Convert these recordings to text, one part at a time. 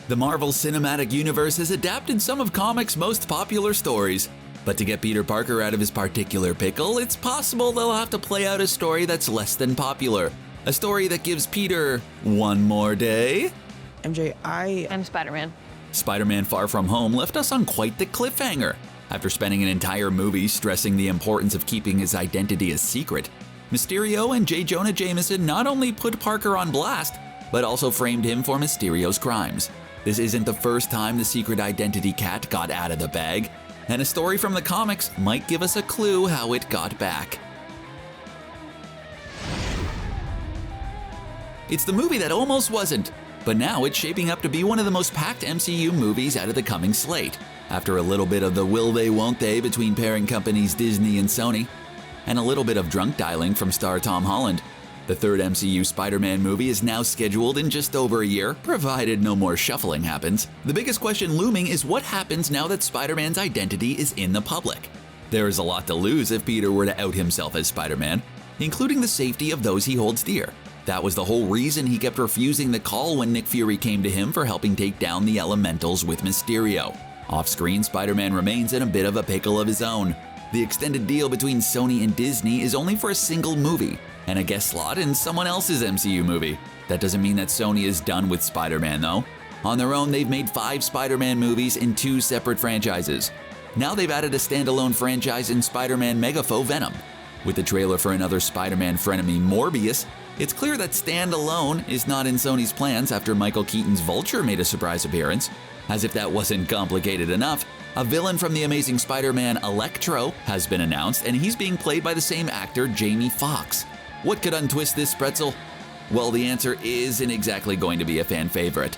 The Marvel Cinematic Universe has adapted some of comics' most popular stories. But to get Peter Parker out of his particular pickle, it's possible they'll have to play out a story that's less than popular. A story that gives Peter one more day. MJ, I'm Spider-Man. Spider-Man Far From Home left us on quite the cliffhanger. After spending an entire movie stressing the importance of keeping his identity a secret, Mysterio and Jonah Jameson not only put Parker on blast, but also framed him for Mysterio's crimes. This isn't the first time the secret identity cat got out of the bag, and a story from the comics might give us a clue how it got back. It's the movie that almost wasn't, but now it's shaping up to be one of the most packed MCU movies out of the coming slate. After a little bit of the will they won't they between parent companies Disney and Sony, and a little bit of drunk dialing from star Tom Holland, the third MCU Spider-Man movie is now scheduled in just over a year, provided no more shuffling happens. The biggest question looming is what happens now that Spider-Man's identity is in the public. There is a lot to lose if Peter were to out himself as Spider-Man, including the safety of those he holds dear. That was the whole reason he kept refusing the call when Nick Fury came to him for helping take down the Elementals with Mysterio. Off-screen, Spider-Man remains in a bit of a pickle of his own. The extended deal between Sony and Disney is only for a single movie, and a guest slot in someone else's MCU movie. That doesn't mean that Sony is done with Spider-Man though. On their own, they've made 5 Spider-Man movies in 2 separate franchises. Now they've added a standalone franchise in Spider-Man Megapho Venom. With the trailer for another Spider-Man frenemy Morbius, it's clear that standalone is not in Sony's plans after Michael Keaton's Vulture made a surprise appearance. As if that wasn't complicated enough, a villain from The Amazing Spider-Man, Electro, has been announced, and he's being played by the same actor, Jamie Foxx. What could untwist this pretzel? Well, the answer isn't exactly going to be a fan favorite.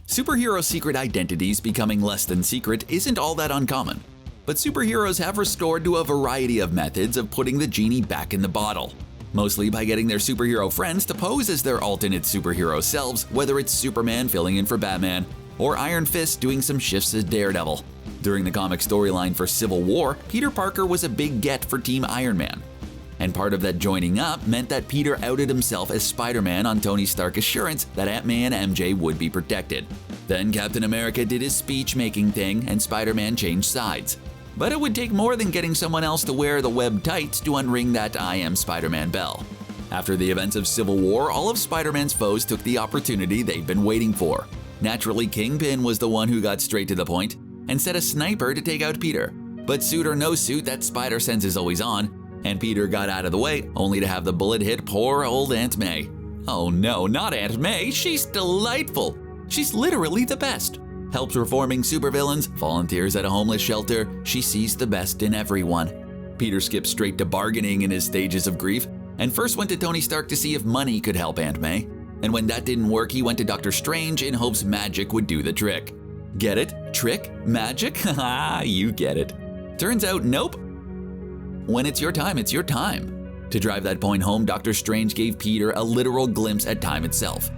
Superhero secret identities becoming less than secret isn't all that uncommon. But superheroes have restored to a variety of methods of putting the genie back in the bottle. Mostly by getting their superhero friends to pose as their alternate superhero selves, whether it's Superman filling in for Batman, or Iron Fist doing some shifts as Daredevil. During the comic storyline for Civil War, Peter Parker was a big get for Team Iron Man. And part of that joining up meant that Peter outed himself as Spider-Man on Tony Stark's assurance that Aunt May and MJ would be protected. Then Captain America did his speech-making thing and Spider-Man changed sides. But it would take more than getting someone else to wear the web tights to unring that I am Spider-Man bell. After the events of Civil War, all of Spider-Man's foes took the opportunity they'd been waiting for. Naturally, Kingpin was the one who got straight to the point and set a sniper to take out Peter. But suit or no suit, that spider sense is always on, and Peter got out of the way only to have the bullet hit poor old Aunt May. Oh no, not Aunt May, she's delightful! She's literally the best. Helps reforming supervillains, volunteers at a homeless shelter, she sees the best in everyone. Peter skipped straight to bargaining in his stages of grief, and first went to Tony Stark to see if money could help Aunt May. And when that didn't work, he went to Doctor Strange in hopes magic would do the trick. Get it? Trick? Magic? Haha, you get it. Turns out, nope. When it's your time, it's your time. To drive that point home, Doctor Strange gave Peter a literal glimpse at time itself.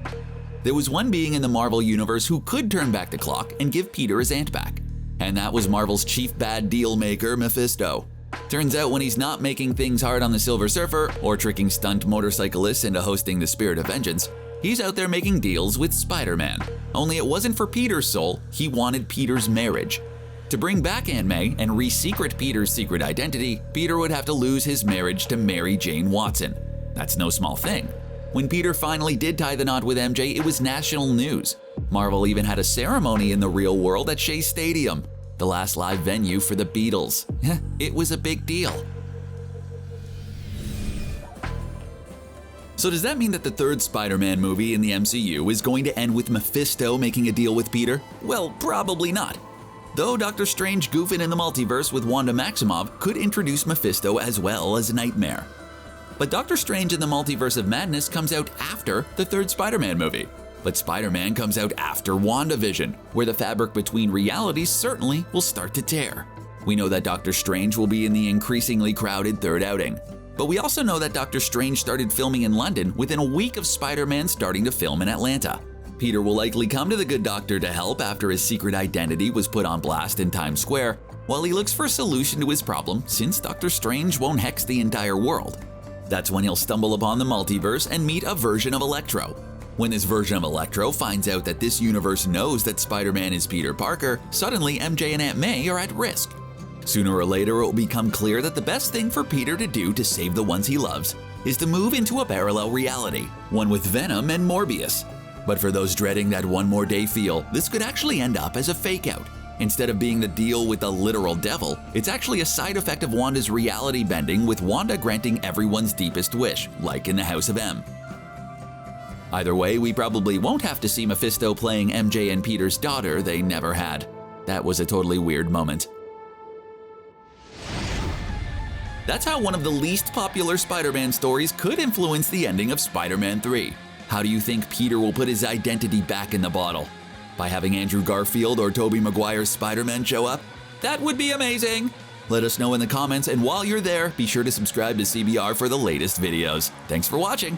There was one being in the Marvel Universe who could turn back the clock and give Peter his aunt back. And that was Marvel's chief bad deal maker, Mephisto. Turns out when he's not making things hard on the Silver Surfer or tricking stunt motorcyclists into hosting the Spirit of Vengeance, he's out there making deals with Spider-Man. Only it wasn't for Peter's soul, he wanted Peter's marriage. To bring back Aunt May and re-secret Peter's secret identity, Peter would have to lose his marriage to Mary Jane Watson. That's no small thing. When Peter finally did tie the knot with MJ, it was national news. Marvel even had a ceremony in the real world at Shea Stadium, the last live venue for the Beatles. It was a big deal. So does that mean that the third Spider-Man movie in the MCU is going to end with Mephisto making a deal with Peter? Well, probably not. Though Doctor Strange goofing in the multiverse with Wanda Maximoff could introduce Mephisto as well as Nightmare. But Doctor Strange in the Multiverse of Madness comes out after the third Spider-Man movie. But Spider-Man comes out after WandaVision, where the fabric between realities certainly will start to tear. We know that Doctor Strange will be in the increasingly crowded third outing. But we also know that Doctor Strange started filming in London within a week of Spider-Man starting to film in Atlanta. Peter will likely come to the good doctor to help after his secret identity was put on blast in Times Square, while he looks for a solution to his problem since Doctor Strange won't hex the entire world. That's when he'll stumble upon the multiverse and meet a version of Electro. When this version of Electro finds out that this universe knows that Spider-Man is Peter Parker, suddenly MJ and Aunt May are at risk. Sooner or later, it will become clear that the best thing for Peter to do to save the ones he loves is to move into a parallel reality, one with Venom and Morbius. But for those dreading that one more day feel, this could actually end up as a fake-out. Instead of being the deal with the literal devil, it's actually a side effect of Wanda's reality bending, with Wanda granting everyone's deepest wish, like in the House of M. Either way, we probably won't have to see Mephisto playing MJ and Peter's daughter they never had. That was a totally weird moment. That's how one of the least popular Spider-Man stories could influence the ending of Spider-Man 3. How do you think Peter will put his identity back in the bottle? By having Andrew Garfield or Tobey Maguire's Spider-Man show up? That would be amazing! Let us know in the comments, and while you're there, be sure to subscribe to CBR for the latest videos. Thanks for watching!